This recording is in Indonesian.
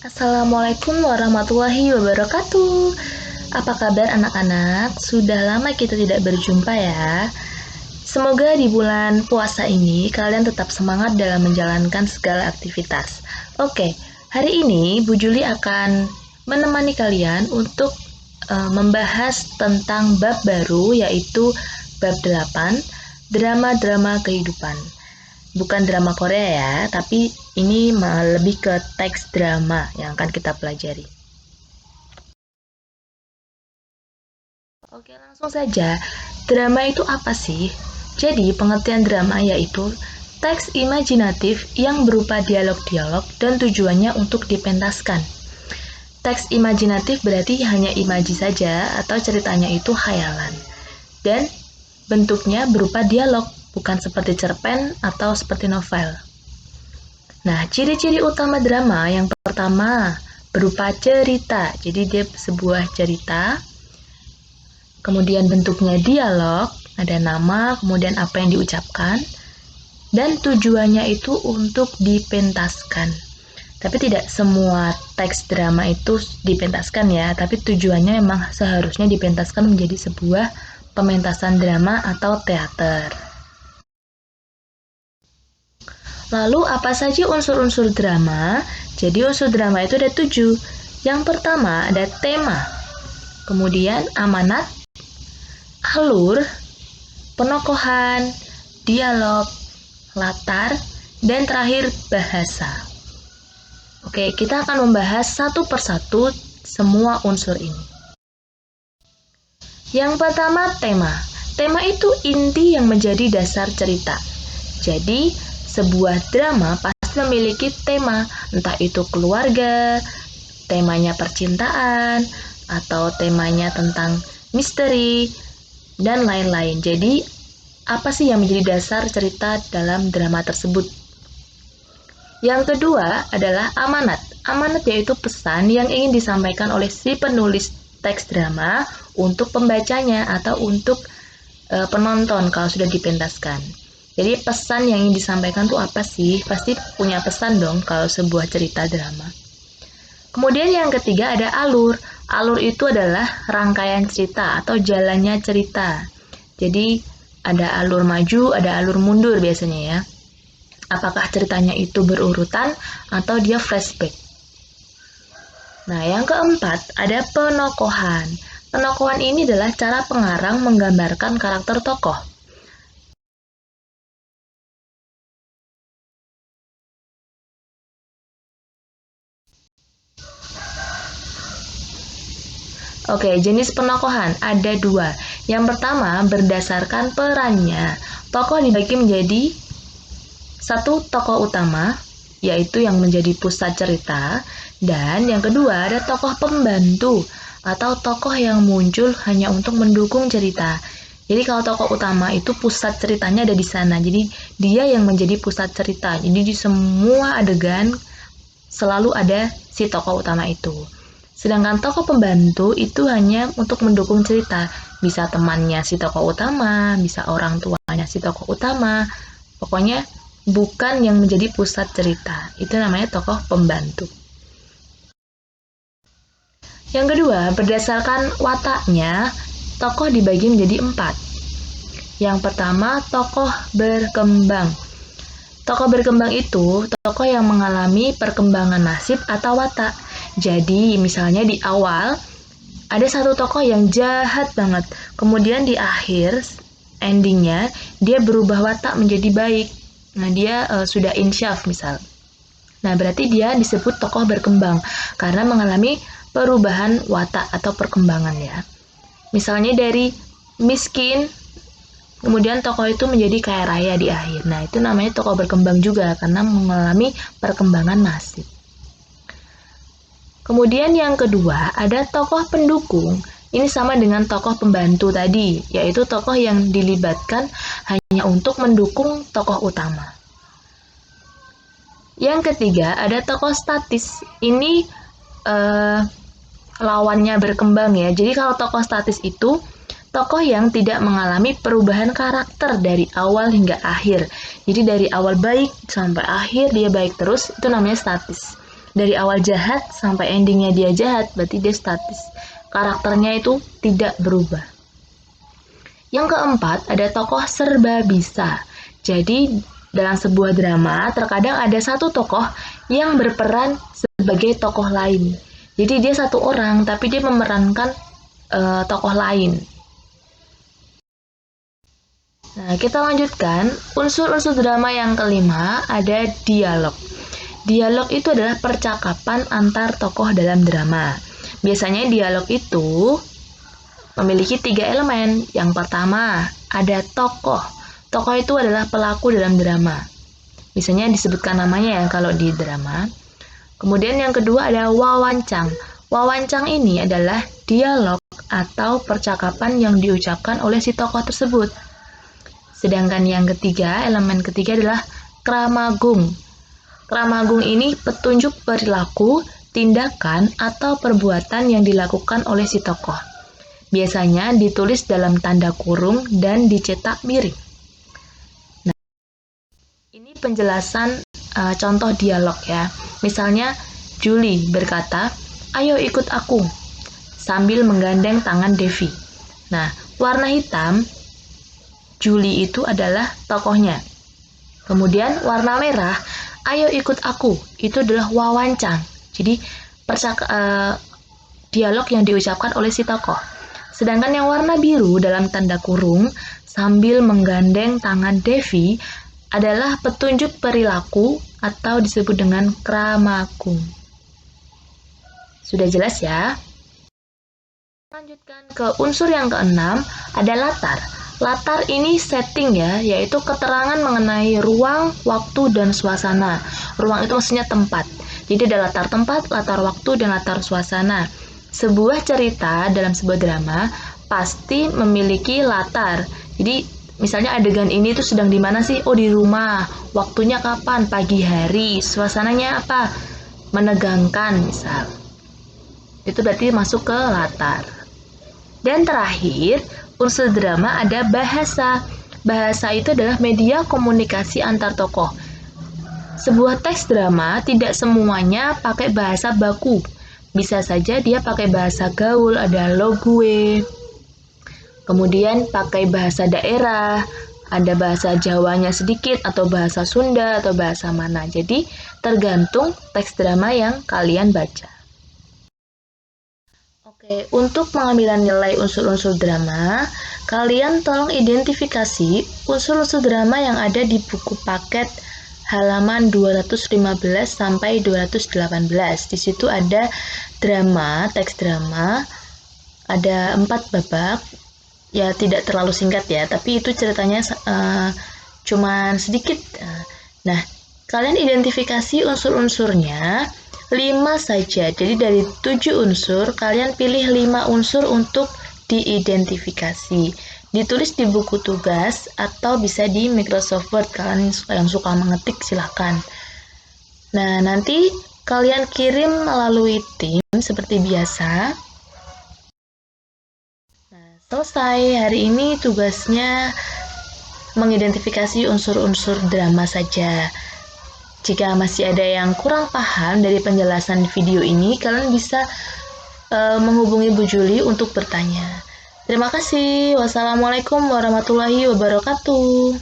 Assalamualaikum warahmatullahi wabarakatuh. Apa kabar anak-anak? Sudah lama kita tidak berjumpa ya. Semoga di bulan puasa ini kalian tetap semangat dalam menjalankan segala aktivitas. Oke, hari ini Bu Juli akan menemani kalian untuk membahas tentang bab baru, yaitu bab 8, drama-drama kehidupan. Bukan drama Korea ya, tapi ini lebih ke teks drama yang akan kita pelajari. Oke, langsung saja. Drama itu apa sih? Jadi, pengertian drama yaitu teks imajinatif yang berupa dialog-dialog dan tujuannya untuk dipentaskan. Teks imajinatif berarti hanya imaji saja atau ceritanya itu khayalan. Dan bentuknya berupa dialog, bukan seperti cerpen atau seperti novel. Nah, ciri-ciri utama drama yang pertama berupa cerita. Jadi dia sebuah cerita, kemudian bentuknya dialog, ada nama, kemudian apa yang diucapkan, dan tujuannya itu untuk dipentaskan. Tapi tidak semua teks drama itu dipentaskan ya, tapi tujuannya memang seharusnya dipentaskan menjadi sebuah pementasan drama atau teater. Lalu apa saja unsur-unsur drama? Jadi unsur drama itu ada 7. Yang pertama ada tema, kemudian amanat, alur, penokohan, dialog, latar, dan terakhir bahasa. Oke, kita akan membahas satu persatu semua unsur ini. Yang pertama tema. Tema itu inti yang menjadi dasar cerita. Jadi, sebuah drama pasti memiliki tema, entah itu keluarga, temanya percintaan, atau temanya tentang misteri, dan lain-lain. Jadi, apa sih yang menjadi dasar cerita dalam drama tersebut? Yang kedua adalah amanat. Amanat yaitu pesan yang ingin disampaikan oleh si penulis teks drama untuk pembacanya atau untuk penonton kalau sudah dipentaskan. Jadi pesan yang ingin disampaikan tuh apa sih? Pasti punya pesan dong kalau sebuah cerita drama. Kemudian yang ketiga ada alur. Alur itu adalah rangkaian cerita atau jalannya cerita. Jadi ada alur maju, ada alur mundur biasanya ya. Apakah ceritanya itu berurutan atau dia flashback. Nah, yang keempat ada penokohan. Penokohan ini adalah cara pengarang menggambarkan karakter tokoh. Oke, jenis penokohan ada 2. Yang pertama berdasarkan perannya. Tokoh dibagi menjadi satu tokoh utama, yaitu yang menjadi pusat cerita, dan yang kedua ada tokoh pembantu atau tokoh yang muncul hanya untuk mendukung cerita. Jadi kalau tokoh utama itu pusat ceritanya ada di sana, jadi dia yang menjadi pusat cerita. Jadi di semua adegan selalu ada si tokoh utama itu. Sedangkan tokoh pembantu itu hanya untuk mendukung cerita. Bisa temannya si tokoh utama, bisa orang tuanya si tokoh utama. Pokoknya bukan yang menjadi pusat cerita. Itu namanya tokoh pembantu. Yang kedua, berdasarkan wataknya, tokoh dibagi menjadi 4. Yang pertama, tokoh berkembang. Tokoh berkembang itu tokoh yang mengalami perkembangan nasib atau watak. Jadi, misalnya di awal ada satu tokoh yang jahat banget. Kemudian di akhir endingnya dia berubah watak menjadi baik. Nah, dia sudah insyaf misal. Nah, berarti dia disebut tokoh berkembang karena mengalami perubahan watak atau perkembangan ya. Misalnya dari miskin, kemudian tokoh itu menjadi kaya raya di akhir. Nah, itu namanya tokoh berkembang juga karena mengalami perkembangan nasib. Kemudian yang kedua, ada tokoh pendukung. Ini sama dengan tokoh pembantu tadi, yaitu tokoh yang dilibatkan hanya untuk mendukung tokoh utama. Yang ketiga, ada tokoh statis. Ini lawannya berkembang ya. Jadi kalau tokoh statis itu tokoh yang tidak mengalami perubahan karakter dari awal hingga akhir. Jadi dari awal baik sampai akhir dia baik terus, itu namanya statis. dari awal jahat sampai endingnya dia jahat, berarti dia statis. Karakternya itu tidak berubah. Yang keempat, ada tokoh serba bisa. Jadi, dalam sebuah drama, terkadang ada satu tokoh yang berperan sebagai tokoh lain. Jadi, dia satu orang, tapi dia memerankan tokoh lain. Nah, kita lanjutkan. Unsur-unsur drama yang kelima ada dialog. Dialog itu adalah percakapan antar tokoh dalam drama. Biasanya dialog itu memiliki 3 elemen. Yang pertama, ada tokoh. Tokoh itu adalah pelaku dalam drama. Misalnya disebutkan namanya ya kalau di drama. Kemudian yang kedua ada wawancang. Wawancang ini adalah dialog atau percakapan yang diucapkan oleh si tokoh tersebut. Sedangkan yang ketiga, elemen ketiga adalah kramagung. Kramagung ini petunjuk perilaku, tindakan, atau perbuatan yang dilakukan oleh si tokoh. Biasanya ditulis dalam tanda kurung dan dicetak miring. Nah, ini penjelasan contoh dialog ya. Misalnya, Julie berkata, "Ayo ikut aku," sambil menggandeng tangan Devi. Nah, warna hitam, Julie itu adalah tokohnya. Kemudian warna merah, "Ayo ikut aku," itu adalah wawancang. Jadi dialog yang diucapkan oleh si tokoh. Sedangkan yang warna biru dalam tanda kurung, sambil menggandeng tangan Devi, adalah petunjuk perilaku atau disebut dengan kramagung. Sudah jelas ya? Lanjutkan ke unsur yang keenam, ada latar. Latar ini setting ya, yaitu keterangan mengenai ruang, waktu, dan suasana. Ruang itu maksudnya tempat. Jadi ada latar tempat, latar waktu, dan latar suasana. Sebuah cerita dalam sebuah drama pasti memiliki latar. Jadi misalnya adegan ini tuh sedang di mana sih? Oh, di rumah. Waktunya kapan? Pagi hari. Suasananya apa? Menegangkan misal. Itu berarti masuk ke latar. Dan terakhir, unsur drama ada bahasa. Bahasa itu adalah media komunikasi antar tokoh. Sebuah teks drama tidak semuanya pakai bahasa baku. Bisa saja dia pakai bahasa gaul, ada lo gue. Kemudian pakai bahasa daerah, ada bahasa Jawanya sedikit, atau bahasa Sunda, atau bahasa mana. Jadi tergantung teks drama yang kalian baca. Oke, untuk pengambilan nilai unsur-unsur drama, kalian tolong identifikasi unsur-unsur drama yang ada di buku paket halaman 215 sampai 218. Di situ ada drama, teks drama, ada 4 babak. Ya, tidak terlalu singkat ya, tapi itu ceritanya cuman sedikit. Nah, kalian identifikasi unsur-unsurnya 5 saja. Jadi dari 7 unsur, kalian pilih 5 unsur untuk diidentifikasi. Ditulis di buku tugas atau bisa di Microsoft Word. Kalian yang suka mengetik silahkan. Nah, nanti kalian kirim melalui tim seperti biasa. Nah, selesai. Hari ini tugasnya mengidentifikasi unsur-unsur drama saja. Jika masih ada yang kurang paham dari penjelasan video ini, kalian bisa menghubungi Bu Juli untuk bertanya. Terima kasih. Wassalamualaikum warahmatullahi wabarakatuh.